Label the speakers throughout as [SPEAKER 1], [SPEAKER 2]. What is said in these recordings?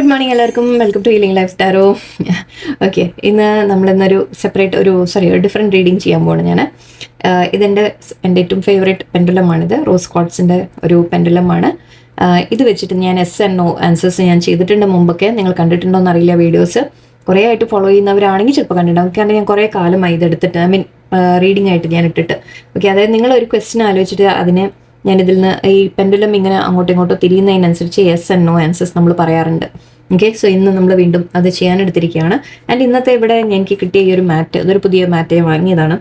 [SPEAKER 1] Good morning എല്ലാവർക്കും. Welcome to healing life tarot. Okay, ഇന്ന് നമ്മളിന്നൊരു സെപ്പറേറ്റ് ഒരു ഡിഫറെൻറ്റ് റീഡിങ് ചെയ്യാൻ പോവാണ് ഞാൻ. എൻ്റെ ഏറ്റവും ഫേവറേറ്റ് പെൻഡുലമാണിത്. റോസ് ക്വാർട്സിൻ്റെ ഒരു പെൻഡുലമാണ്. ഇത് വെച്ചിട്ട് ഞാൻ എസ് ആൻഡ് നോ ആൻസേഴ്സ് ഞാൻ ചെയ്തിട്ടുണ്ട് മുമ്പൊക്കെ. നിങ്ങൾ കണ്ടിട്ടുണ്ടോ എന്നറിയില്ല. വീഡിയോസ് കുറേ ആയിട്ട് ഫോളോ ചെയ്യുന്നവരാണെങ്കിൽ ചിലപ്പോൾ കണ്ടിട്ടുണ്ടാവും. കാരണം ഞാൻ കുറേ കാലമായി ഇതെടുത്തിട്ട്, ഐ മീൻ റീഡിംഗ് ആയിട്ട് ഞാൻ ഇട്ടിട്ട്. ഓക്കെ, അതായത് നിങ്ങളൊരു ക്വസ്റ്റ്യൻ ആലോചിച്ചിട്ട് അതിനെ ഞാനിതിൽ നിന്ന് ഈ പെൻഡുലം ഇങ്ങനെ അങ്ങോട്ടും ഇങ്ങോട്ടോ തിരിയുന്നതിനനുസരിച്ച് യെസ് ആൻഡ് നോ ആൻസേഴ്സ് നമ്മൾ പറയാറുണ്ട്. ഓക്കെ, സോ ഇന്ന് നമ്മൾ വീണ്ടും അത് ചെയ്യാനെടുത്തിരിക്കുകയാണ്. ആൻഡ് ഇന്നത്തെ ഇവിടെ എനിക്ക് കിട്ടിയ ഈ ഒരു മാറ്റ്, ഇതൊരു പുതിയ മാറ്റ് വാങ്ങിയതാണ്.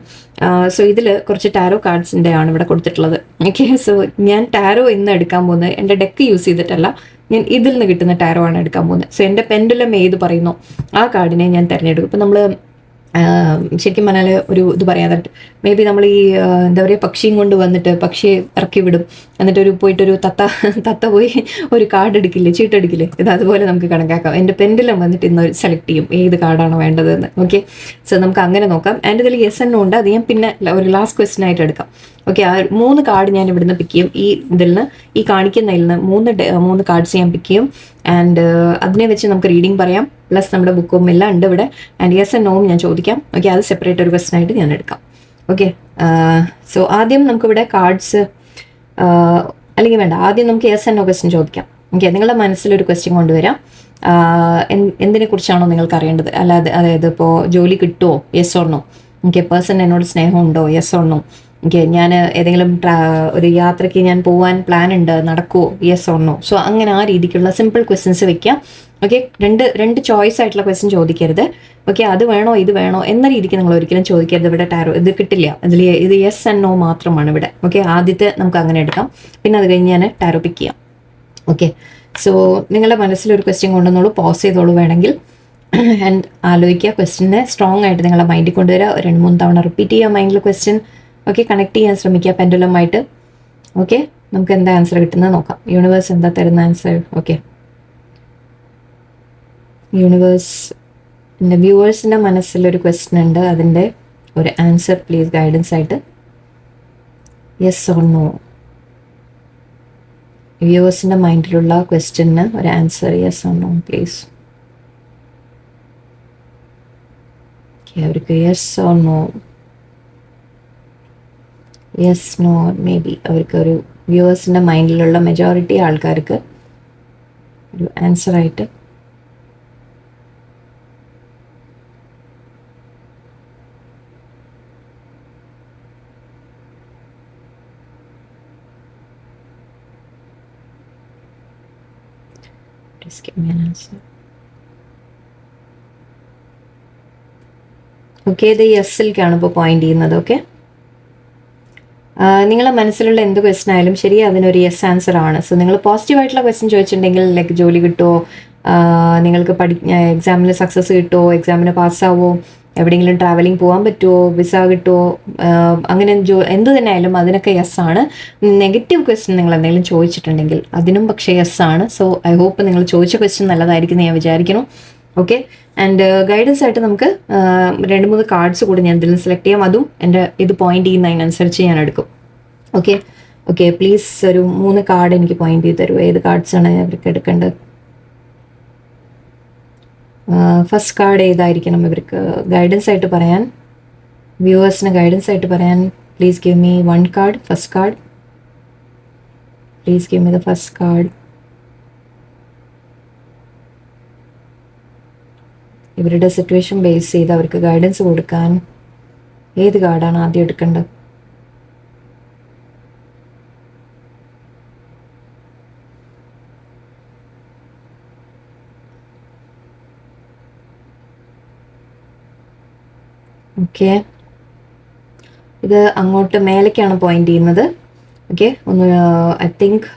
[SPEAKER 1] സോ ഇതിൽ കുറച്ച് ടാരോ കാർഡ്സിൻ്റെ ആണ് ഇവിടെ കൊടുത്തിട്ടുള്ളത്. ഓക്കെ, സോ ഞാൻ ടാരോ ഇന്ന് എടുക്കാൻ പോകുന്നത് എൻ്റെ ഡെക്ക് യൂസ് ചെയ്തിട്ടല്ല, ഞാൻ ഇതിൽ നിന്ന് കിട്ടുന്ന ടാരോ ആണ് എടുക്കാൻ പോകുന്നത്. സോ എൻ്റെ പെൻഡുലം ഏത് പറയുന്നു ആ കാർഡിനെ ഞാൻ തിരഞ്ഞെടുക്കും. ഇപ്പം നമ്മൾ ശരിക്കും പറഞ്ഞാൽ ഒരു ഇത് പറയാതായിട്ട് മേ ബി നമ്മൾ ഈ എന്താ പറയുക, പക്ഷിയും കൊണ്ട് വന്നിട്ട് പക്ഷിയെ ഇറക്കി വിടും, എന്നിട്ടൊരു പോയിട്ടൊരു തത്ത പോയി ഒരു കാർഡ് എടുക്കില്ലേ, ചീട്ടെടുക്കില്ലേ, ഇത് അതുപോലെ നമുക്ക് കണക്കാക്കാം. എൻ്റെ പെൻഡുലം വന്നിട്ട് ഇന്ന് സെലക്ട് ചെയ്യും ഏത് കാർഡാണ് വേണ്ടതെന്ന്. ഓക്കെ, സോ നമുക്ക് അങ്ങനെ നോക്കാം. ആൻഡ് ഇതിൽ യെസ് ആൻഡ് നോ ഉണ്ട്, അത് ഞാൻ പിന്നെ ഒരു ലാസ്റ്റ് ക്വസ്റ്റ്യൻ ആയിട്ട് എടുക്കാം. ഓക്കെ, ആ 3 കാർഡ് ഞാൻ ഇവിടുന്ന് പിക്ക് ചെയ്യും. ഈ ഇതിൽ നിന്ന്, ഈ കാണിക്കുന്നതിൽ നിന്ന് 3 കാർഡ്സ് ഞാൻ പിക്ക് ചെയ്യും. ആൻഡ് അതിനെ വെച്ച് നമുക്ക് റീഡിങ് പറയാം. പ്ലസ് നമ്മുടെ ബുക്കും എല്ലാം ഉണ്ട് ഇവിടെ. ആൻഡ് യെസ് ആൻഡ് നോവും ഞാൻ ചോദിക്കാം. ഓക്കെ, അത് സെപ്പറേറ്റ് ഒരു ക്വസ്റ്റൻ ആയിട്ട് ഞാൻ എടുക്കാം. ഓക്കെ, സോ ആദ്യം നമുക്കിവിടെ കാർഡ്സ്, അല്ലെങ്കിൽ വേണ്ട, ആദ്യം നമുക്ക് യെസ് ആൻഡ് നോ ക്വസ്റ്റ്യൻ ചോദിക്കാം. ഓക്കെ, നിങ്ങളുടെ മനസ്സിലൊരു ക്വസ്റ്റ്യൻ കൊണ്ടുവരാം. എന്തിനെ കുറിച്ചാണോ നിങ്ങൾക്ക് അറിയേണ്ടത്? അല്ലാതെ അതായത് ഇപ്പോൾ ജോലി കിട്ടുമോ, yes or no. Okay, person എന്നോട് സ്നേഹമുണ്ടോ, യെസ് ഓർ നോ. ഓക്കെ, ഞാൻ ഏതെങ്കിലും ഒരു യാത്രയ്ക്ക് ഞാൻ പോകാൻ പ്ലാൻ ഉണ്ട്, നടക്കുമോ, യെസ് ഓർ നോ. സോ അങ്ങനെ ആ രീതിക്കുള്ള സിമ്പിൾ ക്വസ്റ്റ്യൻസ് വെക്കാം. ഓക്കെ, രണ്ട് ചോയ്സ് ആയിട്ടുള്ള ക്വസ്റ്റ്യൻ ചോദിക്കരുത്. ഓക്കെ, അത് വേണോ ഇത് വേണോ എന്ന രീതിക്ക് നിങ്ങൾ ഒരിക്കലും ചോദിക്കരുത്. ഇവിടെ ടാരോ ഇത് കിട്ടില്ല, ഇത് യെസ് ആൻഡ് നോ മാത്രമാണ് ഇവിടെ. ഓക്കെ, ആദ്യത്തെ നമുക്ക് അങ്ങനെ എടുക്കാം, പിന്നെ അത് കഴിഞ്ഞ് ഞാൻ ടാരോ പിക്ക് ചെയ്യാം. ഓക്കെ, സോ നിങ്ങളുടെ മനസ്സിലൊരു ക്വസ്റ്റ്യൻ കൊണ്ടുവന്നോളൂ, പോസ് ചെയ്തോളൂ വേണമെങ്കിൽ. ആൻഡ് ആലോചിക്കുക, ക്വസ്റ്റ്യനെ സ്ട്രോങ് ആയിട്ട് നിങ്ങളുടെ മൈൻഡിൽ കൊണ്ടുവരിക. 2-3 തവണ റിപ്പീറ്റ് ചെയ്യുക മൈൻഡിൽ ക്വസ്റ്റ്യൻ. ഓക്കെ, കണക്ട് ചെയ്യാൻ ശ്രമിക്കുക പെൻഡുലമായിട്ട്. ഓക്കെ, നമുക്ക് എന്താ ആൻസർ കിട്ടുന്നത് നോക്കാം. യൂണിവേഴ്സ് എന്താ തരുന്ന ആൻസർ? ഓക്കെ, യൂണിവേഴ്സ്, എൻ്റെ വ്യൂവേഴ്സിൻ്റെ മനസ്സിലൊരു ക്വസ്റ്റ്യൻ ഉണ്ട്, അതിൻ്റെ ഒരു ആൻസർ പ്ലീസ് ഗൈഡൻസ് ആയിട്ട്. Yes or no. വ്യൂവേഴ്സിൻ്റെ മൈൻഡിലുള്ള ക്വസ്റ്റ്യന് ഒരു answer yes or no please. Okay, അവർക്ക് yes or no, yes no, maybe അവർക്ക് ഒരു വ്യൂവേഴ്സിൻ്റെ മൈൻഡിലുള്ള മെജോറിറ്റി ആൾക്കാർക്ക് ഒരു ആൻസറായിട്ട് just give me an answer. Okay, ഇത് യെസ്സിലേക്കാണ് ഇപ്പോൾ പോയിന്റ് ചെയ്യുന്നത്. ഓക്കെ, നിങ്ങളെ മനസ്സിലുള്ള എന്ത് ക്വസ്റ്റൻ ആയാലും ശരി, അതിനൊരു യെസ് ആൻസർ ആണ്. സോ നിങ്ങൾ പോസിറ്റീവായിട്ടുള്ള ക്വസ്റ്റൻ ചോദിച്ചിട്ടുണ്ടെങ്കിൽ, ലൈക്ക് ജോലി കിട്ടുമോ, നിങ്ങൾക്ക് എക്സാമിന് സക്സസ് കിട്ടുമോ, എക്സാമിന് പാസ്സാവോ, എവിടെയെങ്കിലും ട്രാവലിംഗ് പോകാൻ പറ്റുമോ, വിസ കിട്ടുമോ, അങ്ങനെ എന്ത് തന്നെ ആയാലും അതിനൊക്കെ യെസ് ആണ്. നെഗറ്റീവ് ക്വസ്റ്റ്യൻ നിങ്ങൾ എന്തെങ്കിലും ചോദിച്ചിട്ടുണ്ടെങ്കിൽ അതിനും പക്ഷേ യെസ് ആണ്. സോ ഐ ഹോപ്പ് നിങ്ങൾ ചോദിച്ച ക്വസ്റ്റ്യൻ നല്ലതായിരിക്കും ഞാൻ വിചാരിക്കുന്നു. ഓക്കെ, ആൻഡ് ഗൈഡൻസ് ആയിട്ട് നമുക്ക് 2-3 കാർഡ്സ് കൂടി ഞാൻ ഇതിൽ സെലക്ട് ചെയ്യാം. അതും എൻ്റെ ഇത് പോയിന്റ് ചെയ്യുന്നതിനനുസരിച്ച് ഞാൻ എടുക്കും. ഓക്കെ, ഓക്കെ, പ്ലീസ് ഒരു 3 കാർഡ് എനിക്ക് പോയിന്റ് ചെയ്ത് തരൂ. ഏത് കാർഡ്സാണ് അവർക്ക് എടുക്കേണ്ടത്? ഫസ്റ്റ് കാർഡ് ഏതായിരിക്കണം ഇവർക്ക് ഗൈഡൻസ് ആയിട്ട് പറയാൻ, വ്യൂവേഴ്സിന് ഗൈഡൻസ് ആയിട്ട് പറയാൻ? Please give me 1 card, first card. Please give me the first card. ഇവരുടെ സിറ്റുവേഷൻ ബേസ് ചെയ്ത് അവർക്ക് ഗൈഡൻസ് കൊടുക്കാൻ ഏത് കാർഡാണ് ആദ്യം എടുക്കേണ്ടത്? ഓക്കെ, ഇത് അങ്ങോട്ട് മേലേക്കാണ് പോയിന്റ് ചെയ്യുന്നത്. ഓക്കെ, ഒന്ന് I think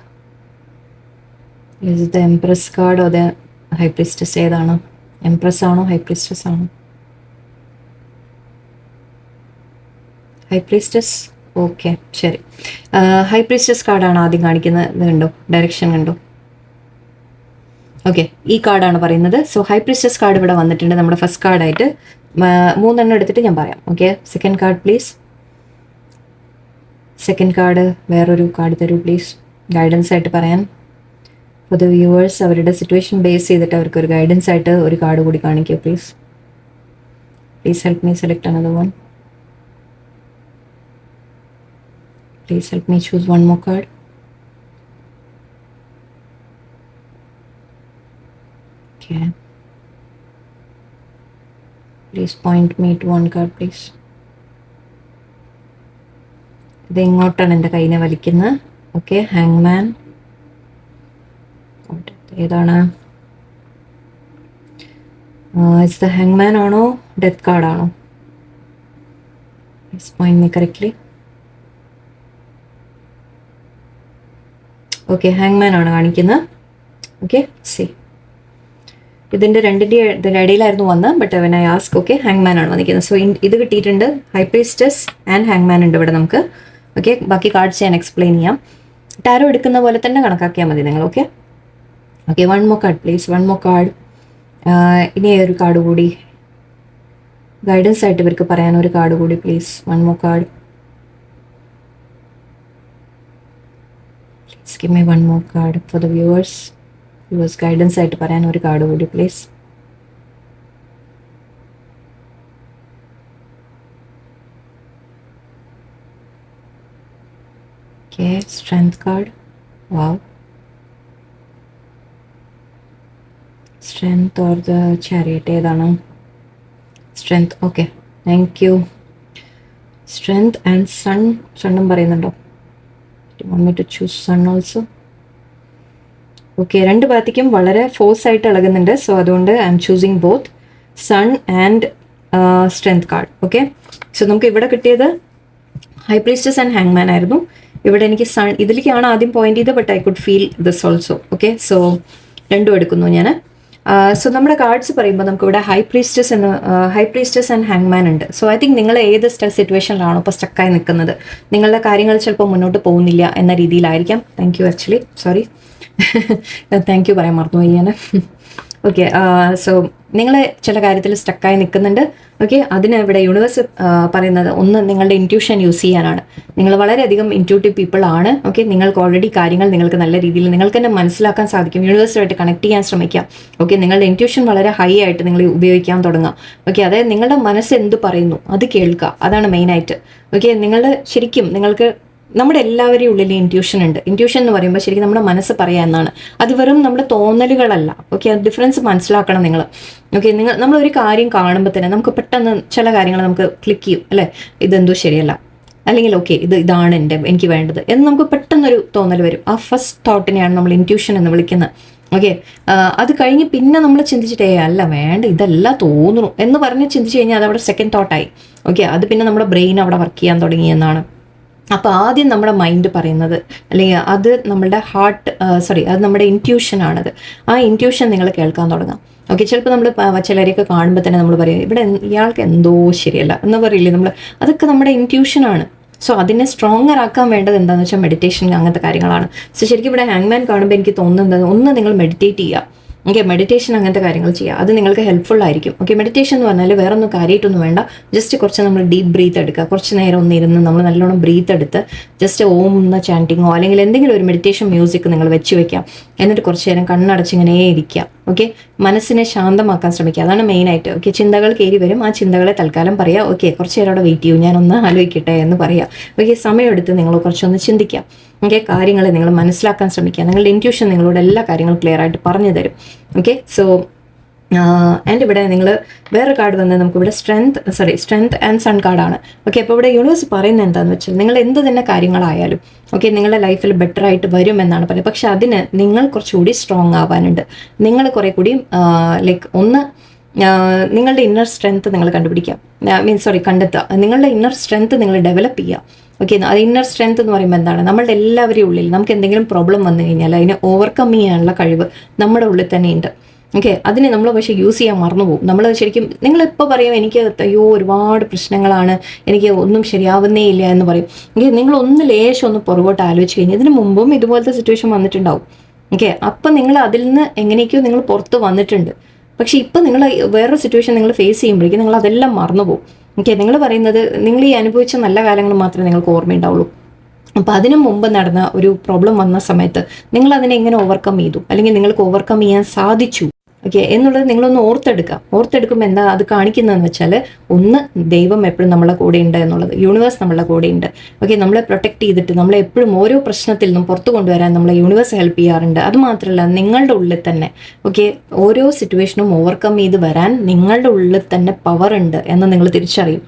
[SPEAKER 1] is the empress card or the high priestess? ഏതാണ്? എംപ്രസ് ആണോ ഹൈ പ്രീസ്റ്റസ് ആണോ? High priestess. ഓക്കെ, ശരി, ഹൈ പ്രീസ്റ്റസ് കാർഡാണ് ആദ്യം കാണിക്കുന്നത്. ഇത് കണ്ടോ, ഡയറക്ഷൻ കണ്ടോ? ഓക്കെ, ഈ കാർഡാണ് പറയുന്നത്. സോ ഹൈ പ്രീസ്റ്റസ് കാർഡ് ഇവിടെ വന്നിട്ടുണ്ട് നമ്മുടെ ഫസ്റ്റ് കാർഡായിട്ട്. 3 എണ്ണം എടുത്തിട്ട് ഞാൻ പറയാം. Okay, second card please. Second card വേറൊരു കാർഡ് തരൂ പ്ലീസ്, ഗൈഡൻസ് ആയിട്ട് പറയാൻ. ഫോർ ദ വ്യൂവേഴ്സ് അവരുടെ സിറ്റുവേഷൻ ബേസ് ചെയ്തിട്ട് അവർക്ക് ഒരു ഗൈഡൻസ് ആയിട്ട് ഒരു കാർഡ് കൂടി കാണിക്കുക please. Please help me select another one. Please help me choose one more card. Okay. Please point me to one card, please. ഇത് ഇങ്ങോട്ടാണ് എൻ്റെ കയ്യിനെ വലിക്കുന്നത്. ഓക്കെ, ഹാങ്മാൻ. ഏതാണ്? ഇറ്റ്സ് ദ ഹാങ്മാൻ ആണോ ഡെത്ത് കാർഡ് ആണോ? Please point me correctly. Okay, ഹാങ്മാൻ ആണ് കാണിക്കുന്നത്. ഓക്കെ, സി ഇതിൻ്റെ രണ്ടിൻ്റെ ഇടയിലായിരുന്നു വന്നത്, but when I ask okay ഹാങ്മാൻ ആണ് വന്നിരിക്കുന്നത്. സോ ഇത് കിട്ടിയിട്ടുണ്ട്, ഹൈ പ്രീസ്റ്റസ് ആൻഡ് ഹാങ്മാൻ ഉണ്ട് ഇവിടെ നമുക്ക്. ഓക്കെ, ബാക്കി കാർഡ്സ് ഞാൻ എക്സ്പ്ലെയിൻ ചെയ്യാം. ടാരോ എടുക്കുന്ന പോലെ തന്നെ കണക്കാക്കിയാൽ മതി നിങ്ങൾ. Okay okay, one more card please, one more card. ഇനി ഒരു കാർഡ് കൂടി ഗൈഡൻസ് ആയിട്ട് ഇവർക്ക് പറയാൻ ഒരു കാർഡ് കൂടി please, one more card. Please give me one more card for the viewers. Viewers guidance ആയിട്ട് പറയാൻ ഒരു കാർഡ് കൂടി please. Okay, strength card. Wow, strength or the chariot ഏതാണ്? Strength. Okay, thank you. Strength and സണ്ണും പറയുന്നുണ്ടോ? Want me to choose sun also? Okay, രണ്ട് ഭാഗത്തേക്കും വളരെ ഫോഴ്സ് ആയിട്ട് ഇളകുന്നുണ്ട്. സോ അതുകൊണ്ട് I am choosing both sun and strength card. Okay, so നമുക്ക് ഇവിടെ കിട്ടിയത് ഹൈ പ്രീസ്റ്റസ് ആൻഡ് ഹാങ്മാൻ ആയിരുന്നു. ഇവിടെ എനിക്ക് സൺ ഇതിലേക്കാണ് ആദ്യം പോയിന്റ് ചെയ്തത്, but I could feel this also. Okay, so രണ്ടും എടുക്കുന്നു ഞാൻ. സോ നമ്മുടെ കാർഡ്സ് പറയുമ്പോൾ നമുക്ക് ഇവിടെ ഹൈ പ്രീസ്റ്റസ് ആൻഡ് ഹാങ്മാൻ ഉണ്ട്. സോ ഐ തിങ്ക് നിങ്ങൾ ഏത് സിറ്റുവേഷനിലാണോ ഇപ്പോൾ സ്റ്റക്കായി നിൽക്കുന്നത്, നിങ്ങളുടെ കാര്യങ്ങൾ ചിലപ്പോൾ മുന്നോട്ട് പോകുന്നില്ല എന്ന രീതിയിലായിരിക്കാം. Thank you, actually sorry thank you പറയാൻ മറന്നുപോയി ഞാൻ. ഓക്കെ, സോ നിങ്ങൾ ചില കാര്യത്തിൽ സ്റ്റക്കായി നിൽക്കുന്നുണ്ട്. ഓക്കെ, അതിന് ഇവിടെ യൂണിവേഴ്സ് പറയുന്നത് ഒന്ന് നിങ്ങളുടെ ഇൻറ്റ്യൂഷൻ യൂസ് ചെയ്യാനാണ്. നിങ്ങൾ വളരെയധികം ഇൻറ്റ്യൂട്ടീവ് പീപ്പിൾ ആണ്. ഓക്കെ, നിങ്ങൾക്ക് ഓൾറെഡി കാര്യങ്ങൾ നിങ്ങൾക്ക് നല്ല രീതിയിൽ നിങ്ങൾക്ക് തന്നെ മനസ്സിലാക്കാൻ സാധിക്കും. യൂണിവേഴ്സുമായിട്ട് കണക്ട് ചെയ്യാൻ ശ്രമിക്കാം. ഓക്കെ, നിങ്ങളുടെ ഇൻറ്റ്യൂഷൻ വളരെ ഹൈ ആയിട്ട് നിങ്ങൾ ഉപയോഗിക്കാൻ തുടങ്ങാം. ഓക്കെ, അതായത് നിങ്ങളുടെ മനസ്സ് എന്ത് പറയുന്നു അത് കേൾക്കുക, അതാണ് മെയിനായിട്ട്. ഓക്കെ, നിങ്ങൾ ശരിക്കും നിങ്ങൾക്ക് നമ്മുടെ എല്ലാവരുടെയും ഉള്ളിൽ ഇൻറ്റ്യൂഷൻ ഉണ്ട്. ഇൻറ്റ്യൂഷൻ എന്ന് പറയുമ്പോൾ ശരിക്കും നമ്മുടെ മനസ്സ് പറയുക എന്നാണ്. അത് വെറും നമ്മുടെ തോന്നലുകളല്ല. ഓക്കെ, അത് ഡിഫറൻസ് മനസ്സിലാക്കണം നിങ്ങൾ. ഓക്കെ, നമ്മളൊരു കാര്യം കാണുമ്പോൾ തന്നെ നമുക്ക് പെട്ടെന്ന് ചില കാര്യങ്ങൾ നമുക്ക് ക്ലിക്ക് ചെയ്യും, അല്ലേ, ഇതെന്തോ ശരിയല്ല, അല്ലെങ്കിൽ ഓക്കെ ഇതാണ് എനിക്ക് വേണ്ടത് എന്ന് നമുക്ക് പെട്ടെന്നൊരു തോന്നൽ വരും. ആ ഫസ്റ്റ് തോട്ടിനെയാണ് നമ്മൾ ഇൻറ്റ്യൂഷൻ എന്ന് വിളിക്കുന്നത്. ഓക്കെ, അത് കഴിഞ്ഞ് പിന്നെ നമ്മൾ ചിന്തിച്ചിട്ടേ അല്ല വേണ്ട ഇതല്ല തോന്നുന്നു എന്ന് പറഞ്ഞ് ചിന്തിച്ച് കഴിഞ്ഞാൽ അത് അവിടെ സെക്കൻഡ് തോട്ടായി. ഓക്കെ, അത് പിന്നെ നമ്മുടെ ബ്രെയിൻ അവിടെ വർക്ക് ചെയ്യാൻ തുടങ്ങി എന്നാണ്. അപ്പോൾ ആദ്യം നമ്മുടെ മൈൻഡ് പറയുന്നത് അല്ലെങ്കിൽ അത് നമ്മളുടെ അത് നമ്മുടെ ഇൻറ്റ്യൂഷനാണത്. ആ ഇൻറ്റ്യൂഷൻ നിങ്ങൾ കേൾക്കാൻ തുടങ്ങാം. ഓക്കെ, ചിലപ്പോൾ നമ്മൾ ചിലരെയൊക്കെ കാണുമ്പോൾ തന്നെ നമ്മൾ പറയും ഇവിടെ ഇയാൾക്ക് എന്തോ ശരിയല്ല എന്ന് പറയില്ലേ നമ്മൾ, അതൊക്കെ നമ്മുടെ ഇൻറ്റ്യൂഷനാണ്. സോ അതിനെ സ്ട്രോങ്ങർ ആക്കാൻ വേണ്ടത് എന്താണെന്ന് വെച്ചാൽ മെഡിറ്റേഷൻ അങ്ങനത്തെ കാര്യങ്ങളാണ്. സോ ശരിക്കും ഇവിടെ ഹാങ്മാൻ കാണുമ്പോൾ എനിക്ക് തോന്നുന്നത് ഒന്ന് നിങ്ങൾ മെഡിറ്റേറ്റ് ചെയ്യുക. ഓക്കെ, മെഡിറ്റേഷൻ അങ്ങനത്തെ കാര്യങ്ങൾ ചെയ്യുക, അത് നിങ്ങൾക്ക് ഹെൽപ്ഫുൾ ആയിരിക്കും. ഓക്കെ, മെഡിറ്റേഷൻ എന്ന് പറഞ്ഞാൽ വേറെ ഒന്നും കാര്യമായിട്ടൊന്നും വേണ്ട, ജസ്റ്റ് കുറച്ച് നമ്മൾ ഡീപ്പ് ബ്രീത്ത് എടുക്കുക. കുറച്ച് നേരം ഒന്നിരുന്ന് നമ്മൾ നല്ലോണം ബ്രീത്ത് എടുത്ത് ജസ്റ്റ് ഓം എന്ന ചാൻറ്റിങ്ങോ അല്ലെങ്കിൽ എന്തെങ്കിലും ഒരു മെഡിറ്റേഷൻ മ്യൂസിക് നിങ്ങൾ വെച്ച് വെക്കാം. എന്നിട്ട് കുറച്ച് നേരം കണ്ണടച്ചിങ്ങനെ ഇരിക്കുക. ഓക്കെ, മനസ്സിനെ ശാന്തമാക്കാൻ ശ്രമിക്കുക, അതാണ് മെയിനായിട്ട്. ഓക്കെ, ചിന്തകൾ കയറി വരും, ആ ചിന്തകളെ തൽക്കാലം പറയുക. ഓക്കെ, കുറച്ച് നേരം അവിടെ വെയിറ്റ് ചെയ്യൂ, ഞാനൊന്ന് ആലോചിക്കട്ടെ എന്ന് പറയുക. ഓക്കെ, സമയമെടുത്ത് നിങ്ങൾ കുറച്ചൊന്ന് ചിന്തിക്കുക. ഓക്കെ, കാര്യങ്ങളെ നിങ്ങൾ മനസ്സിലാക്കാൻ ശ്രമിക്കുക. നിങ്ങളുടെ ഇൻറ്റ്യൂഷൻ നിങ്ങളോട് എല്ലാ കാര്യങ്ങളും ക്ലിയർ ആയിട്ട് പറഞ്ഞു തരും. ഓക്കെ, സോ ആൻഡ് ഇവിടെ നിങ്ങൾ വേറെ കാർഡ് വന്നത് നമുക്ക് ഇവിടെ സ്ട്രെങ്ത് ആൻഡ് സൺ കാർഡാണ്. ഓക്കെ, അപ്പോൾ ഇവിടെ യൂണിവേഴ്സ് പറയുന്നത് എന്താണെന്ന് വെച്ചാൽ നിങ്ങൾ എന്ത് തന്നെ കാര്യങ്ങളായാലും ഓക്കെ നിങ്ങളുടെ ലൈഫിൽ ബെറ്റർ ആയിട്ട് വരും എന്നാണ് പറയുന്നത്. പക്ഷെ അതിന് നിങ്ങൾ കുറച്ചുകൂടി സ്ട്രോങ് ആവാനുണ്ട്. നിങ്ങൾ കുറേ കൂടി നിങ്ങളുടെ ഇന്നർ സ്ട്രെങ്ത് നിങ്ങൾ കണ്ടുപിടിക്കാം, കണ്ടെത്തുക. നിങ്ങളുടെ ഇന്നർ സ്ട്രെങ്ത് നിങ്ങൾ ഡെവലപ്പ് ചെയ്യുക. ഓക്കെ, അത് ഇന്നർ സ്ട്രെങ്ത് എന്ന് പറയുമ്പോൾ എന്താണ്, നമ്മളുടെ എല്ലാവരുടെയും ഉള്ളിൽ നമുക്ക് എന്തെങ്കിലും പ്രോബ്ലം വന്നു കഴിഞ്ഞാൽ അതിനെ ഓവർകം ചെയ്യാനുള്ള കഴിവ് നമ്മുടെ ഉള്ളിൽ തന്നെയുണ്ട്. ഓക്കെ, അതിനെ നമ്മൾ പക്ഷേ യൂസ് ചെയ്യാൻ മറന്നുപോകും. നമ്മൾ ശരിക്കും നിങ്ങളിപ്പോൾ പറയും എനിക്ക് അയ്യോ ഒരുപാട് പ്രശ്നങ്ങളാണ്, എനിക്ക് ഒന്നും ശരിയാവുന്നേ ഇല്ല എന്ന് പറയും. എങ്കിൽ നിങ്ങളൊന്ന് ലേശം ഒന്ന് പുറകോട്ട് ആലോചിച്ച് കഴിഞ്ഞാൽ ഇതിന് മുമ്പും ഇതുപോലത്തെ സിറ്റുവേഷൻ വന്നിട്ടുണ്ടാവും. ഓക്കെ, അപ്പം നിങ്ങൾ അതിൽ നിന്ന് എങ്ങനെയൊക്കെയോ നിങ്ങൾ പുറത്ത് വന്നിട്ടുണ്ട്. പക്ഷേ ഇപ്പം നിങ്ങൾ വേറൊരു സിറ്റുവേഷൻ നിങ്ങൾ ഫേസ് ചെയ്യുമ്പോഴേക്കും നിങ്ങൾ അതെല്ലാം മറന്നുപോകും. ഓക്കെ, നിങ്ങൾ പറയുന്നത് നിങ്ങൾ ഈ അനുഭവിച്ച നല്ല കാലങ്ങൾ മാത്രമേ നിങ്ങൾക്ക് ഓർമ്മയുണ്ടാവുള്ളൂ. അപ്പോൾ അതിനു മുമ്പ് നടന്ന ഒരു പ്രോബ്ലം വന്ന സമയത്ത് നിങ്ങൾ അതിനെ എങ്ങനെ ഓവർകം ചെയ്തു, അല്ലെങ്കിൽ നിങ്ങൾക്ക് ഓവർകം ചെയ്യാൻ സാധിച്ചു, ഓക്കെ എന്നുള്ളത് നിങ്ങളൊന്ന് ഓർത്തെടുക്കുമ്പോൾ എന്താ അത് കാണിക്കുന്നതെന്ന് വെച്ചാൽ, ഒന്ന് ദൈവം എപ്പോഴും നമ്മളെ കൂടെ ഉണ്ട് എന്നുള്ളത്, യൂണിവേഴ്സ് നമ്മളെ കൂടെ ഉണ്ട്. ഓക്കെ, നമ്മളെ പ്രൊട്ടക്ട് ചെയ്തിട്ട് നമ്മളെ എപ്പോഴും ഓരോ പ്രശ്നത്തിൽ നിന്നും പുറത്തു കൊണ്ടുവരാൻ നമ്മളെ യൂണിവേഴ്സ് ഹെൽപ്പ് ചെയ്യാറുണ്ട്. അത് മാത്രമല്ല നിങ്ങളുടെ ഉള്ളിൽ തന്നെ ഓക്കെ ഓരോ സിറ്റുവേഷനും ഓവർകം ചെയ്ത് വരാൻ നിങ്ങളുടെ ഉള്ളിൽ തന്നെ പവർ ഉണ്ട് എന്ന് നിങ്ങൾ തിരിച്ചറിയും.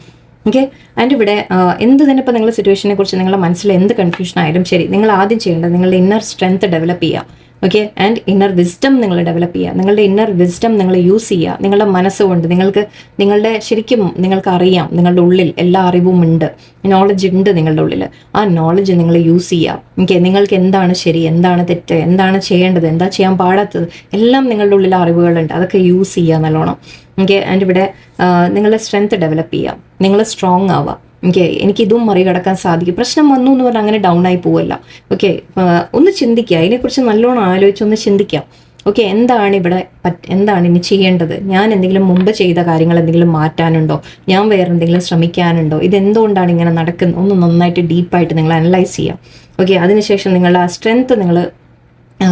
[SPEAKER 1] ഓക്കെ, അതിൻ്റെ ഇവിടെ എന്ത് തന്നെ ഇപ്പോൾ നിങ്ങളുടെ സിറ്റുവേഷനെ കുറിച്ച് നിങ്ങളുടെ മനസ്സിൽ എന്ത് കൺഫ്യൂഷൻ ആയാലും ശരി, നിങ്ങൾ ആദ്യം ചെയ്യേണ്ടത് നിങ്ങളുടെ ഇന്നർ സ്ട്രെങ്ത് ഡെവലപ്പ് ചെയ്യുക. ഓക്കെ, ആൻഡ് ഇന്നർ വിസ്ഡം നിങ്ങൾ ഡെവലപ്പ് ചെയ്യുക. നിങ്ങളുടെ ഇന്നർ വിസ്ഡം നിങ്ങൾ യൂസ് ചെയ്യുക. നിങ്ങളുടെ മനസ്സുകൊണ്ട് നിങ്ങളുടെ ശരിക്കും നിങ്ങൾക്ക് അറിയാം, നിങ്ങളുടെ ഉള്ളിൽ എല്ലാ അറിവും ഉണ്ട്, നോളജ് ഉണ്ട് നിങ്ങളുടെ ഉള്ളിൽ. ആ നോളജ് നിങ്ങൾ യൂസ് ചെയ്യുക. ഓക്കെ, നിങ്ങൾക്ക് എന്താണ് ശരി, എന്താണ് തെറ്റ്, എന്താണ് ചെയ്യേണ്ടത്, എന്താ ചെയ്യാൻ പാടാത്തത്, എല്ലാം നിങ്ങളുടെ ഉള്ളിൽ അറിവുകളുണ്ട്. അതൊക്കെ യൂസ് ചെയ്യുക നല്ലോണം. ഓക്കെ, ആൻഡ് ഇവിടെ നിങ്ങളുടെ സ്ട്രെങ്ത് ഡെവലപ്പ് ചെയ്യുക, നിങ്ങൾ സ്ട്രോങ് ആവുക. ഓക്കെ, എനിക്കിതും മറികടക്കാൻ സാധിക്കും. പ്രശ്നം വന്നു എന്ന് പറഞ്ഞാൽ അങ്ങനെ ഡൗൺ ആയി പോവല്ല. ഓക്കെ, ഒന്ന് ചിന്തിക്കുക, അതിനെക്കുറിച്ച് നല്ലോണം ആലോചിച്ചൊന്ന് ചിന്തിക്കാം. ഓക്കെ, എന്താണ് ഇനി ചെയ്യേണ്ടത്, ഞാൻ എന്തെങ്കിലും മുമ്പ് ചെയ്ത കാര്യങ്ങൾ എന്തെങ്കിലും മാറ്റാനുണ്ടോ, ഞാൻ വേറെ എന്തെങ്കിലും ശ്രമിക്കാനുണ്ടോ, ഇതെന്തുകൊണ്ടാണ് ഇങ്ങനെ നടക്കുന്നത്, ഒന്ന് നന്നായിട്ട് ഡീപ്പായിട്ട് നിങ്ങൾ അനലൈസ് ചെയ്യാം. ഓക്കെ, അതിനുശേഷം നിങ്ങൾ ആ സ്ട്രെങ്ത് നിങ്ങൾ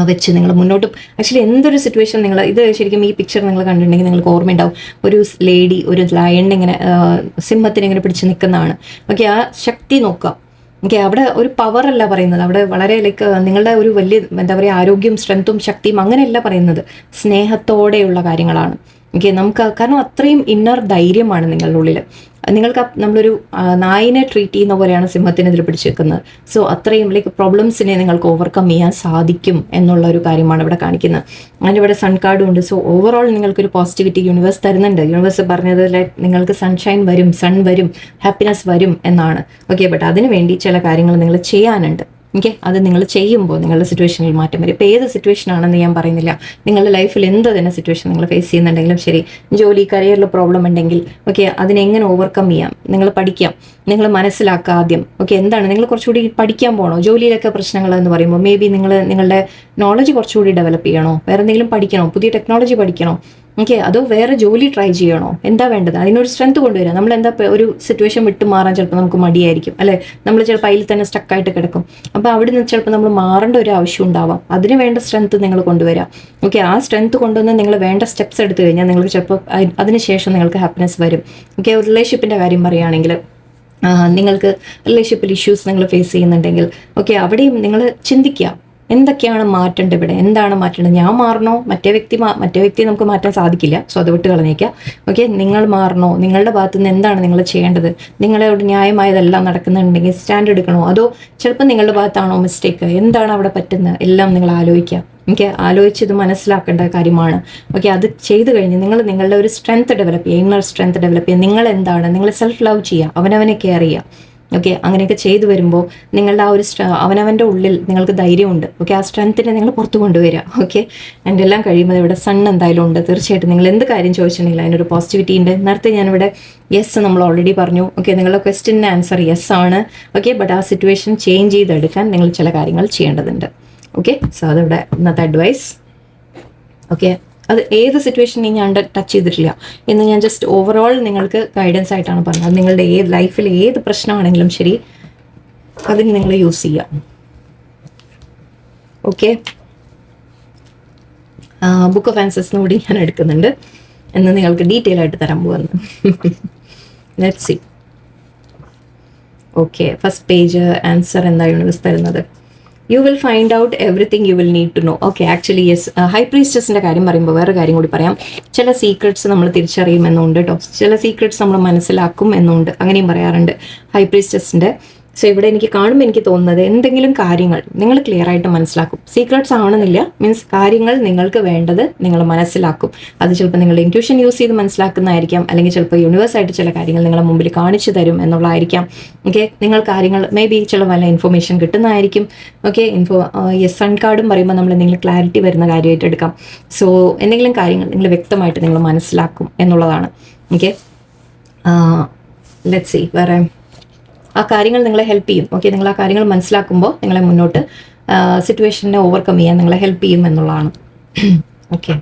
[SPEAKER 1] വെച്ച് നിങ്ങൾ മുന്നോട്ട് ആക്ച്വലി എന്തൊരു സിറ്റുവേഷൻ നിങ്ങൾ ഇത് ശരിക്കും ഈ പിക്ചർ നിങ്ങൾ കണ്ടിട്ടുണ്ടെങ്കിൽ നിങ്ങൾക്ക് ഓർമ്മയുണ്ടാവും. ഒരു ലേഡി ഒരു ലയണിനെ ഇങ്ങനെ സിംഹത്തിനെ ഇങ്ങനെ പിടിച്ച് നിൽക്കുന്നതാണ്. ഓക്കെ, ആ ശക്തി നോക്കുക. ഓക്കെ, അവിടെ ഒരു പവർ അല്ല പറയുന്നത്, അവിടെ വളരെ ലൈക്ക് നിങ്ങളുടെ ഒരു വലിയ എന്താ പറയുക ആരോഗ്യം, സ്ട്രെങ്ത്തും ശക്തിയും അങ്ങനെയല്ല പറയുന്നത്, സ്നേഹത്തോടെയുള്ള കാര്യങ്ങളാണ്. ഓക്കെ, നമുക്ക് കാരണം അത്രയും ഇന്നർ ധൈര്യമാണ് നിങ്ങളുടെ ഉള്ളിൽ. നിങ്ങൾക്ക് നമ്മളൊരു നായിനെ ട്രീറ്റ് ചെയ്യുന്ന പോലെയാണ് സിംഹത്തിനെതിരെ പിടിച്ചു വെക്കുന്നത്. സോ അത്രയും ലൈക്ക് പ്രോബ്ലംസിനെ നിങ്ങൾക്ക് ഓവർകം ചെയ്യാൻ സാധിക്കും എന്നുള്ള ഒരു കാര്യമാണ് ഇവിടെ കാണിക്കുന്നത്. അതിൻ്റെ ഇവിടെ സൺ കാർഡും ഉണ്ട്. സോ ഓവറോൾ നിങ്ങൾക്കൊരു പോസിറ്റിവിറ്റി യൂണിവേഴ്സ് തരുന്നുണ്ട്. യൂണിവേഴ്സ് പറഞ്ഞത് ലൈക്ക് നിങ്ങൾക്ക് സൺഷൈൻ വരും, സൺ വരും, ഹാപ്പിനെസ് വരും എന്നാണ്. ഓക്കെ, ബട്ട് അതിനു വേണ്ടി ചില കാര്യങ്ങൾ നിങ്ങൾ ചെയ്യാനുണ്ട്. ഓക്കെ, അത് നിങ്ങൾ ചെയ്യുമ്പോൾ നിങ്ങളുടെ സിറ്റുവേഷനിൽ മാറ്റം വരും. ഇപ്പോൾ ഏത് സിറ്റുവേഷൻ ആണെന്ന് ഞാൻ പറയുന്നില്ല, നിങ്ങളുടെ ലൈഫിൽ എന്ത് തന്നെ സിറ്റുവേഷൻ നിങ്ങൾ ഫേസ് ചെയ്യുന്നുണ്ടെങ്കിലും ശരി, ജോലി കരിയറിൽ പ്രോബ്ലം ഉണ്ടെങ്കിൽ ഓക്കെ അതിനെങ്ങനെ ഓവർകം ചെയ്യാം നിങ്ങൾ പഠിക്കാം, നിങ്ങൾ മനസ്സിലാക്കുക ആദ്യം. ഓക്കെ, എന്താണ് നിങ്ങൾ കുറച്ചുകൂടി പഠിക്കാൻ പോകണോ, ജോലിയിലൊക്കെ പ്രശ്നങ്ങൾ എന്ന് പറയുമ്പോൾ മേ ബി നിങ്ങളുടെ നോളജ് കുറച്ചുകൂടി ഡെവലപ്പ് ചെയ്യണോ, വേറെ എന്തെങ്കിലും പഠിക്കണോ, പുതിയ ടെക്നോളജി പഠിക്കണോ, ഓക്കെ അതോ വേറെ ജോലി ട്രൈ ചെയ്യണോ, എന്താ വേണ്ടത്, അതിനൊരു സ്ട്രെങ്ത് കൊണ്ടുവരിക. നമ്മൾ എന്താ ഒരു സിറ്റുവേഷൻ വിട്ട് മാറാൻ ചിലപ്പോൾ നമുക്ക് മടിയായിരിക്കും അല്ലേ, നമ്മൾ ചിലപ്പോൾ അതിൽ തന്നെ സ്റ്റക്കായിട്ട് കിടക്കും. അപ്പോൾ അവിടെ നിന്ന് ചിലപ്പോൾ നമ്മൾ മാറേണ്ട ഒരു ആവശ്യം ഉണ്ടാവാം. അതിന് വേണ്ട സ്ട്രെങ്ത് നിങ്ങൾ കൊണ്ടുവരാം. ഓക്കെ, ആ സ്ട്രെങ്ത് കൊണ്ടുവന്ന് നിങ്ങൾ വേണ്ട സ്റ്റെപ്സ് എടുത്തു കഴിഞ്ഞാൽ നിങ്ങൾക്ക് ചിലപ്പോൾ അതിനുശേഷം നിങ്ങൾക്ക് ഹാപ്പിനെസ് വരും. ഓക്കെ, ഒരു റിലേഷൻഷിപ്പിൻ്റെ കാര്യം പറയുകയാണെങ്കിൽ നിങ്ങൾക്ക് റിലേഷൻഷിപ്പിൽ ഇഷ്യൂസ് നിങ്ങൾ ഫേസ് ചെയ്യുന്നുണ്ടെങ്കിൽ ഓക്കെ അവിടെയും നിങ്ങൾ ചിന്തിക്കുക, എന്തൊക്കെയാണ് മാറ്റേണ്ടത്, ഇവിടെ എന്താണ് മാറ്റേണ്ടത്, ഞാൻ മാറണോ, മറ്റേ വ്യക്തി നമുക്ക് മാറ്റാൻ സാധിക്കില്ല, സോ അത് വിട്ട് കളഞ്ഞേക്കുക. ഓക്കെ, നിങ്ങൾ മാറണോ, നിങ്ങളുടെ ഭാഗത്തു നിന്ന് എന്താണ് നിങ്ങൾ ചെയ്യേണ്ടത്, നിങ്ങളോട് ന്യായമായതെല്ലാം നടക്കുന്നുണ്ടെങ്കിൽ സ്റ്റാൻഡ് എടുക്കണോ, അതോ ചിലപ്പോൾ നിങ്ങളുടെ ഭാഗത്താണോ മിസ്റ്റേക്ക്, എന്താണ് അവിടെ പറ്റുന്നത്, എല്ലാം നിങ്ങൾ ആലോചിക്കുക. ഓക്കെ, ആലോചിച്ചത് മനസ്സിലാക്കേണ്ട കാര്യമാണ്. ഓക്കെ, അത് ചെയ്തു കഴിഞ്ഞ് നിങ്ങളുടെ ഒരു സ്ട്രെങ്ത് ഡെവലപ്പ് ചെയ്യുക, ഇന്നർ സ്ട്രെങ്ത് ഡെവലപ്പ് ചെയ്യുക. നിങ്ങൾ എന്താണ്, നിങ്ങൾ സെൽഫ് ലവ് ചെയ്യുക, അവനവനെ കെയർ ചെയ്യുക. ഓക്കെ, അങ്ങനെയൊക്കെ ചെയ്തു വരുമ്പോൾ നിങ്ങളുടെ ആ ഒരു അവനവൻ്റെ ഉള്ളിൽ നിങ്ങൾക്ക് ധൈര്യമുണ്ട്. ഓക്കെ, ആ സ്ട്രെങ്ത്തിനെ നിങ്ങൾ പുറത്തു കൊണ്ടുവരിക. ഓക്കെ, അതിൻ്റെ എല്ലാം കഴിയുമ്പോൾ ഇവിടെ സൺ എന്തായാലും ഉണ്ട്. തീർച്ചയായിട്ടും നിങ്ങൾ എന്ത് കാര്യം ചോദിച്ചിട്ടുണ്ടെങ്കിൽ അതിനൊരു പോസിറ്റിവിറ്റി ഉണ്ട്. നേരത്തെ ഞാനിവിടെ യെസ് നമ്മൾ ഓൾറെഡി പറഞ്ഞു. ഓക്കെ, നിങ്ങളുടെ ക്വസ്റ്റ്യൻ്റെ ആൻസർ യെസ് ആണ്. ഓക്കെ, ബട്ട് ആ സിറ്റുവേഷൻ ചേഞ്ച് ചെയ്തെടുക്കാൻ നിങ്ങൾ ചില കാര്യങ്ങൾ ചെയ്യേണ്ടതുണ്ട്. ഓക്കെ, സോ അതിവിടെ ഇന്നത്തെ അഡ്വൈസ്. ഓക്കെ, അത് ഏത് സിറ്റുവേഷനെയും ഞാൻ ടച്ച് ചെയ്തിട്ടില്ല എന്ന് ഞാൻ ജസ്റ്റ് ഓവറോൾ നിങ്ങൾക്ക് ഗൈഡൻസ് ആയിട്ടാണ് പറഞ്ഞത്. അത് നിങ്ങളുടെ ലൈഫിൽ ഏത് പ്രശ്നമാണെങ്കിലും ശരി അതിന് നിങ്ങൾ യൂസ് ചെയ്യാം. ഓക്കെ, ബുക്ക് ഓഫ് ആൻസേഴ്സിന് കൂടി ഞാൻ എടുക്കുന്നുണ്ട് എന്ന് നിങ്ങൾക്ക് ഡീറ്റെയിൽ ആയിട്ട് തരാൻ പോകുന്നു. Let's see. Okay, first page answer എന്താ യൂണിവേഴ്സ് തരുന്നത്. You will find out everything you will need to know. Okay, actually yes, high പ്രീസ്റ്റസിൻ്റെ കാര്യം പറയുമ്പോൾ വേറെ കാര്യം കൂടി പറയാം. ചില സീക്രട്സ് നമ്മൾ തിരിച്ചറിയുമെന്നുണ്ട് കേട്ടോ, ചില സീക്രട്സ് നമ്മൾ മനസ്സിലാക്കും എന്നുണ്ട്, അങ്ങനെയും പറയാറുണ്ട് ഹൈ പ്രീസ്റ്റസിൻ്റെ. സോ ഇവിടെ എനിക്ക് കാണുമ്പോൾ എനിക്ക് തോന്നുന്നത് എന്തെങ്കിലും കാര്യങ്ങൾ നിങ്ങൾ ക്ലിയർ ആയിട്ട് മനസ്സിലാക്കും. സീക്രട്സ് ആവണമെന്നില്ല, മീൻസ് കാര്യങ്ങൾ നിങ്ങൾക്ക് വേണ്ടത് നിങ്ങൾ മനസ്സിലാക്കും. അത് ചിലപ്പോൾ നിങ്ങളുടെ ഇൻറ്റ്യൂഷൻ യൂസ് ചെയ്ത് മനസ്സിലാക്കുന്നതായിരിക്കാം, അല്ലെങ്കിൽ ചിലപ്പോൾ യൂണിവേഴ്സായിട്ട് ചില കാര്യങ്ങൾ നിങ്ങളെ മുമ്പിൽ കാണിച്ചു തരും എന്നുള്ളതായിരിക്കാം. ഓക്കെ, നിങ്ങൾ കാര്യങ്ങൾ മേ ബി ചില വല്ല ഇൻഫർമേഷൻ കിട്ടുന്നതായിരിക്കും. ഓക്കെ, യെസ് സൺ കാർഡും പറയുമ്പോൾ നമ്മൾ എന്തെങ്കിലും ക്ലാരിറ്റി വരുന്ന കാര്യമായിട്ട് എടുക്കാം. സോ എന്തെങ്കിലും കാര്യങ്ങൾ നിങ്ങൾ വ്യക്തമായിട്ട് നിങ്ങൾ മനസ്സിലാക്കും എന്നുള്ളതാണ്. ഓക്കെ, ലെറ്റ്സ് സീ വേറെ ആ കാര്യങ്ങൾ നിങ്ങളെ ഹെൽപ്പ് ചെയ്യും. ഓക്കെ, നിങ്ങൾ ആ കാര്യങ്ങൾ മനസ്സിലാക്കുമ്പോൾ നിങ്ങളെ മുന്നോട്ട് സിറ്റുവേഷനെ ഓവർകം ചെയ്യാൻ നിങ്ങളെ ഹെൽപ്പ് ചെയ്യും എന്നുള്ളതാണ്. Okay,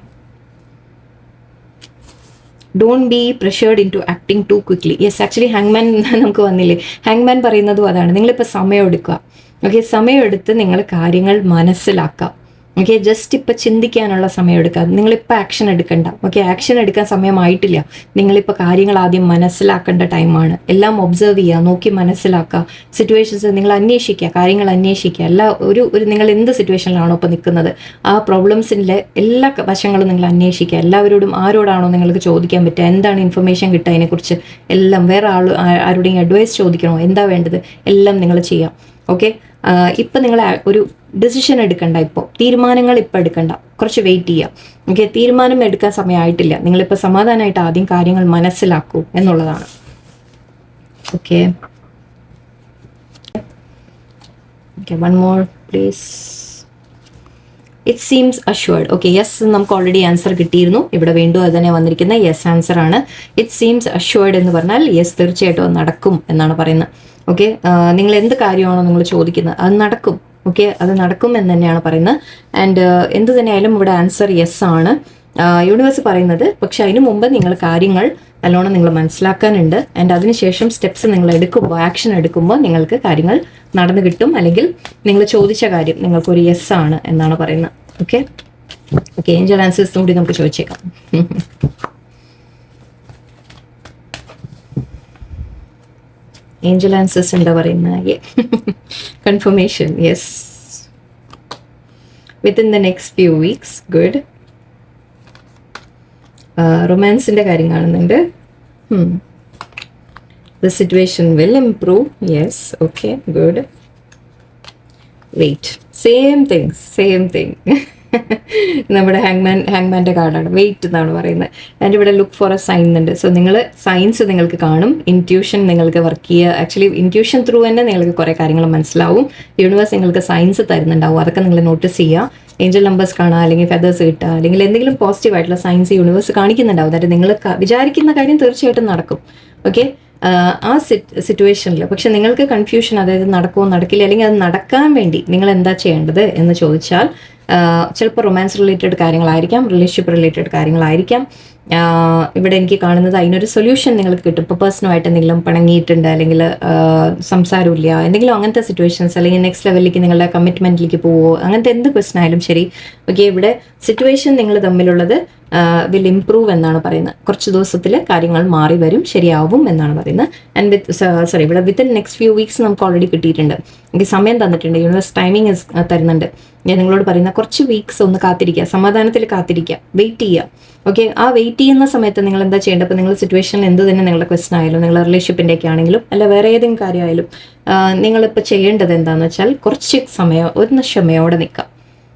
[SPEAKER 1] don't be pressured into acting too quickly. Yes, actually ഹാങ്മാൻ നമുക്ക് വന്നില്ലേ, ഹാങ്മാൻ പറയുന്നതും അതാണ്. നിങ്ങളിപ്പോൾ സമയം എടുക്കുക. ഓക്കെ, സമയമെടുത്ത് നിങ്ങൾ കാര്യങ്ങൾ മനസ്സിലാക്കാം. ഓക്കെ, ജസ്റ്റ് ഇപ്പം ചിന്തിക്കാനുള്ള സമയം എടുക്കുക. നിങ്ങളിപ്പോൾ ആക്ഷൻ എടുക്കണ്ട. ഓക്കെ, ആക്ഷൻ എടുക്കാൻ സമയമായിട്ടില്ല. നിങ്ങളിപ്പോൾ കാര്യങ്ങൾ ആദ്യം മനസ്സിലാക്കേണ്ട ടൈമാണ്. എല്ലാം ഒബ്സർവ് ചെയ്യുക, നോക്കി മനസ്സിലാക്കുക, സിറ്റുവേഷൻസ് നിങ്ങൾ അന്വേഷിക്കുക, കാര്യങ്ങൾ അന്വേഷിക്കുക. ഒരു നിങ്ങൾ എന്ത് സിറ്റുവേഷനിലാണോ ഇപ്പോൾ നിൽക്കുന്നത്, ആ പ്രോബ്ലംസിൻ്റെ എല്ലാ വശങ്ങളും നിങ്ങൾ അന്വേഷിക്കുക. എല്ലാവരോടും ആരോടാണോ നിങ്ങൾക്ക് ചോദിക്കാൻ പറ്റുക, എന്താണ് ഇൻഫർമേഷൻ കിട്ടുക അതിനെക്കുറിച്ച് എല്ലാം, വേറെ ആരുടെയും അഡ്വൈസ് ചോദിക്കണോ, എന്താ വേണ്ടത്, എല്ലാം നിങ്ങൾ ചെയ്യാം. ഓക്കെ, ഇപ്പം നിങ്ങൾ ഒരു ഡിസിഷൻ എടുക്കണ്ട, ഇപ്പോൾ തീരുമാനങ്ങൾ ഇപ്പം എടുക്കണ്ട, കുറച്ച് വെയിറ്റ് ചെയ്യാം. ഓക്കെ, തീരുമാനം എടുക്കാൻ സമയമായിട്ടില്ല. നിങ്ങളിപ്പോൾ സമാധാനമായിട്ട് ആദ്യം കാര്യങ്ങൾ മനസ്സിലാക്കൂ എന്നുള്ളതാണ്. Okay, one more please. It seems assured. Okay, yes, നമുക്ക് ഓൾറെഡി ആൻസർ കിട്ടിയിരുന്നു. ഇവിടെ വീണ്ടും അത് തന്നെ വന്നിരിക്കുന്ന യെസ് ആൻസർ ആണ്. ഇറ്റ് സീംസ് അഷ്വേർഡ് എന്ന് പറഞ്ഞാൽ യെസ്, തീർച്ചയായിട്ടും അത് നടക്കും എന്നാണ് പറയുന്നത്. ഓക്കെ, നിങ്ങൾ എന്ത് കാര്യമാണോ നിങ്ങൾ ചോദിക്കുന്നത് അത് നടക്കും. ഓക്കെ, അത് നടക്കും എന്ന് തന്നെയാണ് പറയുന്നത്. ആൻഡ് എന്ത് തന്നെയായാലും ഇവിടെ ആൻസർ യെസ് ആണ് യൂണിവേഴ്സ് പറയുന്നത്. പക്ഷെ അതിനു മുമ്പ് നിങ്ങൾ കാര്യങ്ങൾ നല്ലോണം നിങ്ങൾ മനസ്സിലാക്കാനുണ്ട്. ആൻഡ് അതിനുശേഷം സ്റ്റെപ്സ് നിങ്ങൾ എടുക്കുമ്പോൾ, ആക്ഷൻ എടുക്കുമ്പോൾ നിങ്ങൾക്ക് കാര്യങ്ങൾ നടന്നു കിട്ടും. അല്ലെങ്കിൽ നിങ്ങൾ ചോദിച്ച കാര്യം നിങ്ങൾക്കൊരു യെസ് ആണ് എന്നാണ് പറയുന്നത്. ഓക്കെ, ഓക്കെ, ഏഞ്ചൽ ആൻസേഴ്സും കൂടി നമുക്ക് ചോദിച്ചേക്കാം. ഏഞ്ചൽ ആൻസേഴ്സ് എന്താ പറയുന്നത്? Confirmation, yes, within the next few weeks. Good. റൊമാൻസിന്റെ കാര്യം കാണുന്നുണ്ട്. The situation will improve. Yes, okay, good. Wait, same thing നമ്മുടെ ഹാങ്മാൻ്റെ കാർഡാണ്. വെയിറ്റ് എന്നാണ് പറയുന്നത്. ആൻഡ് ഇവിടെ ലുക്ക് ഫോർ എ സൈൻ ഉണ്ട്. സോ നിങ്ങൾ സയൻസ് നിങ്ങൾക്ക് കാണും, ഇൻറ്റ്യൂഷൻ നിങ്ങൾക്ക് വർക്ക് ചെയ്യുക. ആക്ച്വലി ഇൻറ്റ്യൂഷൻ ത്രൂ തന്നെ നിങ്ങൾക്ക് കുറേ കാര്യങ്ങൾ മനസ്സിലാവും. യൂണിവേഴ്സ് നിങ്ങൾക്ക് സയൻസ് തരുന്നുണ്ടാവും. അതൊക്കെ നിങ്ങൾ നോട്ടീസ് ചെയ്യുക. ഏഞ്ചൽ നമ്പേഴ്സ് കാണുക, അല്ലെങ്കിൽ ഫെദേഴ്സ് കിട്ടുക, അല്ലെങ്കിൽ എന്തെങ്കിലും പോസിറ്റീവ് ആയിട്ടുള്ള സയൻസ് യൂണിവേഴ്സ് കാണിക്കുന്നുണ്ടാവും. അതായത് നിങ്ങൾ വിചാരിക്കുന്ന കാര്യം തീർച്ചയായിട്ടും നടക്കും. ഓക്കെ, ആ സിറ്റുവേഷനിൽ പക്ഷെ നിങ്ങൾക്ക് കൺഫ്യൂഷൻ, അതായത് നടക്കുമോ നടക്കില്ല, അല്ലെങ്കിൽ അത് നടക്കാൻ വേണ്ടി നിങ്ങൾ എന്താ ചെയ്യേണ്ടത് എന്ന് ചോദിച്ചാൽ ചിലപ്പോൾ റൊമാൻസ് റിലേറ്റഡ് കാര്യങ്ങളായിരിക്കാം, റിലേഷൻഷിപ്പ് റിലേറ്റഡ് കാര്യങ്ങളായിരിക്കാം. ഇവിടെ എനിക്ക് കാണുന്നത് അതിനൊരു സൊല്യൂഷൻ നിങ്ങൾക്ക് കിട്ടും. ഇപ്പോൾ പേഴ്സണുമായിട്ട് എന്തെങ്കിലും പിണങ്ങിയിട്ടുണ്ട്, അല്ലെങ്കിൽ സംസാരമില്ല, എന്തെങ്കിലും അങ്ങനത്തെ സിറ്റുവേഷൻസ്, അല്ലെങ്കിൽ നെക്സ്റ്റ് ലെവലിലേക്ക് നിങ്ങളുടെ കമ്മിറ്റ്മെൻറ്റിലേക്ക് പോവോ, അങ്ങനത്തെ എന്ത് ക്വസ്റ്റൻ ആയാലും ശരി. ഓക്കെ, ഇവിടെ സിറ്റുവേഷൻ നിങ്ങൾ തമ്മിലുള്ളത് വിൽ ഇംപ്രൂവ് എന്നാണ് പറയുന്നത്. കുറച്ച് ദിവസത്തിൽ കാര്യങ്ങൾ മാറി വരും, ശരിയാവും എന്നാണ് പറയുന്നത്. ആൻഡ് ഇവിടെ വിത്തിൻ നെക്സ്റ്റ് ഫ്യൂ വീക്സ് നമുക്ക് ഓൾറെഡി കിട്ടിയിട്ടുണ്ട്. എനിക്ക് സമയം തന്നിട്ടുണ്ട്, യൂണിവേഴ്സ് ടൈമിങ് തരുന്നുണ്ട്. ഞാൻ നിങ്ങളോട് പറയുന്ന കുറച്ച് വീക്സ് ഒന്ന് കാത്തിരിക്കുക, സമാധാനത്തിൽ കാത്തിരിക്കുക, വെയിറ്റ് ചെയ്യുക. ഓക്കെ, ആ വെയിറ്റ് ചെയ്യുന്ന സമയത്ത് നിങ്ങൾ എന്താ ചെയ്യേണ്ടത്? അപ്പോൾ നിങ്ങൾ സിറ്റുവേഷനിൽ എന്ത് തന്നെ നിങ്ങളുടെ ക്വസ്റ്റൻ ആയാലും, നിങ്ങളുടെ റിലേഷൻഷിപ്പിൻ്റെ ഒക്കെ ആണെങ്കിലും, അല്ല വേറെ ഏതെങ്കിലും കാര്യമായാലും, നിങ്ങളിപ്പോൾ ചെയ്യേണ്ടത് എന്താണെന്ന് വെച്ചാൽ കുറച്ച് സമയം ഒന്ന് ക്ഷമയോടെ നിൽക്കുക.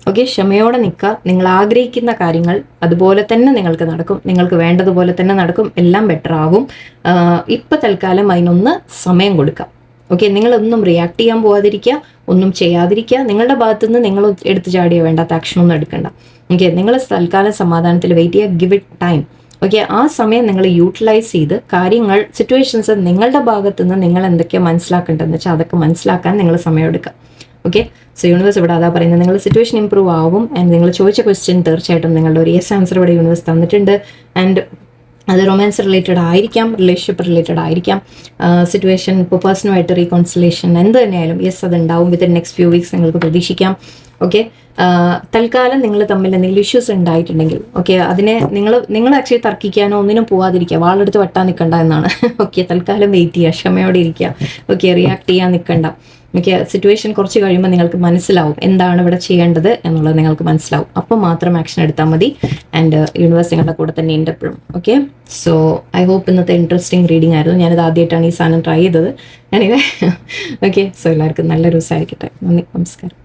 [SPEAKER 1] ഓക്കെ, ക്ഷമയോടെ നിൽക്കുക. നിങ്ങൾ ആഗ്രഹിക്കുന്ന കാര്യങ്ങൾ അതുപോലെ തന്നെ നിങ്ങൾക്ക് നടക്കും, നിങ്ങൾക്ക് വേണ്ടതുപോലെ തന്നെ നടക്കും, എല്ലാം ബെറ്റർ ആവും. ഇപ്പം തൽക്കാലം അതിനൊന്ന് സമയം കൊടുക്കാം. ഓക്കെ, നിങ്ങളൊന്നും റിയാക്ട് ചെയ്യാൻ പോവാതിരിക്കുക, ഒന്നും ചെയ്യാതിരിക്കുക. നിങ്ങളുടെ ഭാഗത്തുനിന്ന് നിങ്ങൾ എടുത്തു ചാടിയ വേണ്ടാത്ത ആക്ഷനൊന്നും എടുക്കണ്ട. ഓക്കെ, നിങ്ങൾ തൽക്കാലം സമാധാനത്തിൽ വെയിറ്റ് ചെയ്യുക, ഗിവ് ഇറ്റ് ടൈം. ഓക്കെ, ആ സമയം നിങ്ങൾ യൂട്ടിലൈസ് ചെയ്ത് കാര്യങ്ങൾ, സിറ്റുവേഷൻസ് നിങ്ങളുടെ ഭാഗത്തുനിന്ന് നിങ്ങൾ എന്തൊക്കെയാണ് മനസ്സിലാക്കേണ്ടതെന്ന് വെച്ചാൽ അതൊക്കെ മനസ്സിലാക്കാൻ നിങ്ങൾ സമയം എടുക്കുക. ഓക്കെ, സോ യൂണിവേഴ്സ് ഇവിടെ അതാ പറയുന്നത്, നിങ്ങളുടെ സിറ്റുവേഷൻ ഇംപ്രൂവ് ആവും. ആൻഡ് നിങ്ങൾ ചോദിച്ച ക്വസ്റ്റ്യൻ തീർച്ചയായിട്ടും നിങ്ങളുടെ ഒരു യെസ് ആൻസർ ഇവിടെ യൂണിവേഴ്സ് തന്നിട്ടുണ്ട്. ആൻഡ് അത് റൊമാൻസ് റിലേറ്റഡ് ആയിരിക്കാം, റിലേഷൻഷിപ്പ് റിലേറ്റഡ് ആയിരിക്കാം, സിറ്റുവേഷൻ ഇപ്പോൾ പേഴ്സണുമായിട്ട് റീകോൺസിലേഷൻ എന്ത് തന്നെയായാലും യെസ് അതുണ്ടാവും. വിത്തിൻ നെക്സ്റ്റ് ഫ്യൂ വീക്സ് നിങ്ങൾക്ക് പ്രതീക്ഷിക്കാം. ഓക്കെ, തൽക്കാലം നിങ്ങൾ തമ്മിൽ എന്തെങ്കിലും ഇഷ്യൂസ് ഉണ്ടായിട്ടുണ്ടെങ്കിൽ ഓക്കെ, അതിനെ നിങ്ങൾ ആക്ച്വലി തർക്കിക്കാനോ ഒന്നിനും പോവാതിരിക്കുക, വാളെടുത്ത് വെട്ടാൻ നിൽക്കണ്ട എന്നാണ്. ഓക്കെ, തൽക്കാലം വെയിറ്റ് ചെയ്യുക, ക്ഷമയോടെ ഇരിക്കുക. ഓക്കെ, റിയാക്ട് ചെയ്യാൻ നിൽക്കണ്ട. ഓക്കെ, സിറ്റുവേഷൻ കുറച്ച് കഴിയുമ്പോൾ നിങ്ങൾക്ക് മനസ്സിലാവും എന്താണ് ഇവിടെ ചെയ്യേണ്ടത് എന്നുള്ളത് നിങ്ങൾക്ക് മനസ്സിലാവും. അപ്പോൾ മാത്രം ആക്ഷൻ എടുത്താൽ മതി. ആൻഡ് യൂണിവേഴ്സ് നിങ്ങളുടെ കൂടെ തന്നെ ഉണ്ട് എപ്പോഴും. ഓക്കെ, സോ ഐ ഹോപ്പ് ഇന്നത്തെ ഇൻട്രസ്റ്റിംഗ് റീഡിംഗ് ആയിരുന്നു. ഞാനിത് ആദ്യമായിട്ടാണ് ഈ സാധനം ട്രൈ ചെയ്തത്. ഞാനിത് ഓക്കെ, സോ എല്ലാവർക്കും നല്ലൊരു ദിവസമായിരിക്കട്ടെ. നന്ദി, നമസ്കാരം.